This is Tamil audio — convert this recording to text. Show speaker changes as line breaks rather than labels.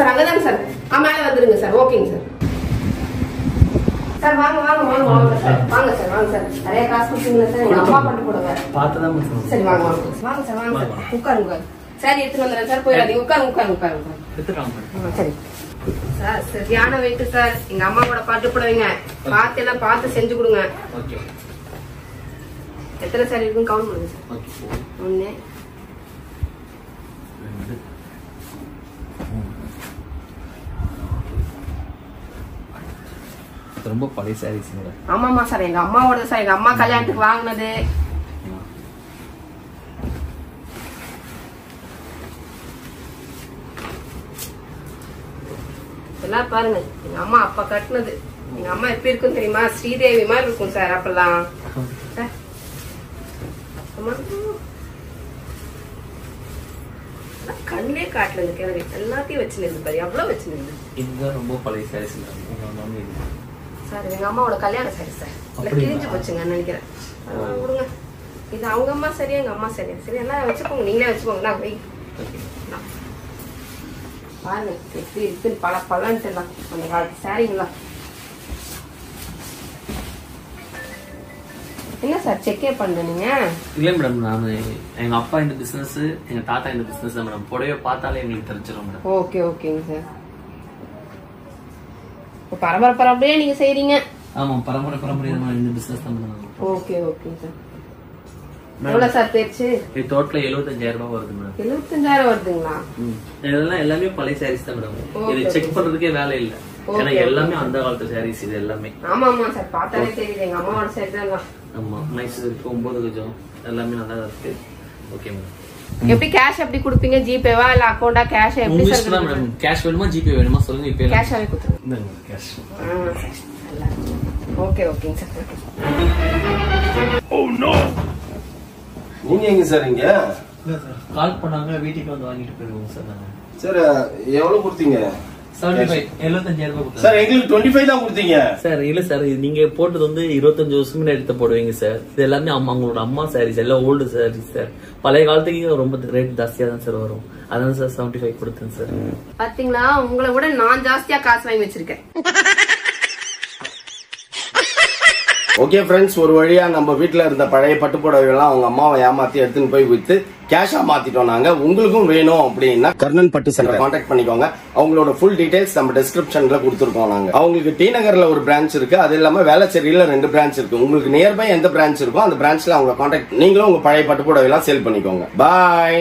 Sir அங்கதாங்க sir. மேல வந்துருங்க சார். ஓகேங்க சார். சார் வாங்க வாங்க வாங்க வாங்க சார். வாங்க சார் வாங்க சார். நிறைய காசு கொடுத்தீங்களா சார்? எங்க அம்மா பண்ணி போடுங்க.
பார்த்துதான்
சரி வாங்க வாங்க வாங்க சார் வாங்க சார். உட்காருங்க சார். எடுத்துட்டு வந்துடுறேன் சார். போயிடாதீங்க. உட்காருங்க. சரி சார். சரியான வெயிட் சார். எங்க அம்மாவோட பாட்டு போடுவீங்க. பார்த்து எல்லாம் பார்த்து செஞ்சு கொடுங்க. எத்தனை சார் இருக்குன்னு கவுண்ட் பண்ணுங்க சார். 1
ரொம்ப பழைய சாரீஸ்.
ஆமாமா சார். எங்க அம்மாவோட சார். எங்க அம்மா கல்யாணத்துக்கு வாங்கினது. எல்லாம் பாருங்க. எங்க அம்மா அப்ப கட்டினது. எங்க அம்மா எப்படி இருக்கும் தெரியுமா? ஸ்ரீதேவி மாதிரி இருக்கும் சார் அப்பெல்லாம். கண்ணே காட்டல கிழவி. எல்லாத்தையும் வச்சுருந்து பாரு. எவ்வளவு வச்சுருந்து.
இதுதான் ரொம்ப பழைய சாரீஸ்
சார். எங்க அம்மாவோட கல்யாண சாரி சார். கிழிஞ்சு போச்சுங்க நினைக்கிறேன். கொடுங்க. இது அவங்க அம்மா சரியா எங்க அம்மா சரியா? சரி எல்லாம் வச்சுக்கோங்க. நீங்களே வச்சுக்கோங்க. நான் வை பாருங்க எப்படி இருக்குன்னு பல பலன்ட்டு எல்லாம் அந்த காலத்து சாரிங்களா. என்ன சார் செக்கே பண்ண நீங்க?
இல்ல மேடம், நான் எங்க அப்பா இந்த பிசினஸ், எங்க தாத்தா இந்த பிசினஸ் தான் மேடம். புடவை பார்த்தாலே எங்களுக்கு தெரிஞ்சிடும் மேடம்.
ஓகே ஓகேங்க சார். பரம்பரை நீங்க செய்றீங்க?
ஆமா, பரம்பரை இந்த பிசினஸ் தான் மேடம்.
Okay okay sir. எவ்வளவு சார் தேர்ச்சி?
டோட்டலா 75,000 ரூபாய் வருது மேடம்.
75,000 வருதுங்களா?
இதெல்லாம் எல்லாமே பழைய சாரீஸ் தான் மேடம். இது செக் பண்றதுக்கே வேலை இல்ல. ஏன்னா எல்லாமே அந்த காலத்து சாரீஸ் இது எல்லாமே.
ஆமா ஆமா சார். பார்த்தாலே தெரியுது. எங்க அம்மாவோட சாரி தான்.
ஆமா, நைஸ் இருக்கு. 9 கஜம் எல்லாமே நல்லா இருக்கு. Okay madam.
எப்படி கேஷ் எப்படி கொடுப்பீங்க? ஜிபேவா இல்ல அக்கவுண்டா? கேஷ் எப்படி சார்
மேடம்? கேஷ் வேணுமா ஜிபே வேணுமா சொல்லுங்க. இப்போ
கேஷாவே கொடுத்துருங்க.
இந்தாங்க கேஷ்.
ஓகே ஓகேங்க சார்.
Oh no. நீங்க எங்க சார்? இங்க
கால் பண்ணாங்க, வீட்டுக்கு வந்து வாங்கிட்டு போயிருவோம் சார். நாங்க
சார் எவ்வளவு கொடுத்தீங்க?
75,000 ரூபாய்
சார். எங்களுக்கு 25 தான் கொடுத்தீங்க
சார். இல்ல சார், நீங்க போட்டது வந்து 25 வருஷம் எடுத்து போடுவீங்க சார். இது எல்லாமே அவங்களோட அம்மா சாரீஸ், எல்லாம் ஓல்டு சாரீஸ் சார். பழைய காலத்துக்கு ரொம்ப ரேட் ஜாஸ்தியா தான் சார் வரும். அதான் சார் 75 கொடுத்தேன் சார்.
பாத்தீங்களா, உங்களை விட நான் ஜாஸ்தியா காசு வாங்கி வச்சிருக்கேன்.
ஓகே ஃப்ரெண்ட்ஸ், ஒரு வழியா நம்ம வீட்டுல இருந்த பழைய பட்டு புடவைகள்லாம் அவங்க அம்மாவை ஏமாத்தி எடுத்துன்னு போய் வித்து கேஷா மாத்திட்டோம் நாங்க. உங்களுக்கும் வேணும் அப்படின்னா கர்ணன் பட்டு சென்டர் கான்டாக்ட் பண்ணிக்கோங்க. அவங்களோட ஃபுல் டீடைல்ஸ் நம்ம டிஸ்கிரிப்ஷன்ல கொடுத்துருக்கோம். நாங்க அவங்களுக்கு டி நகர்ல ஒரு பிரான்ச் இருக்கு, அது இல்லாம வேளச்சேரியில 2 பிரான்ச் இருக்கு. உங்களுக்கு நியர்பை எந்த பிரான்ச் இருக்கோ அந்த பிரான்ச்ல அவங்க கான்டாக்ட், நீங்களும் உங்க பழைய பட்டு புடவை எல்லாம் சேல் பண்ணிக்கோங்க. பாய்.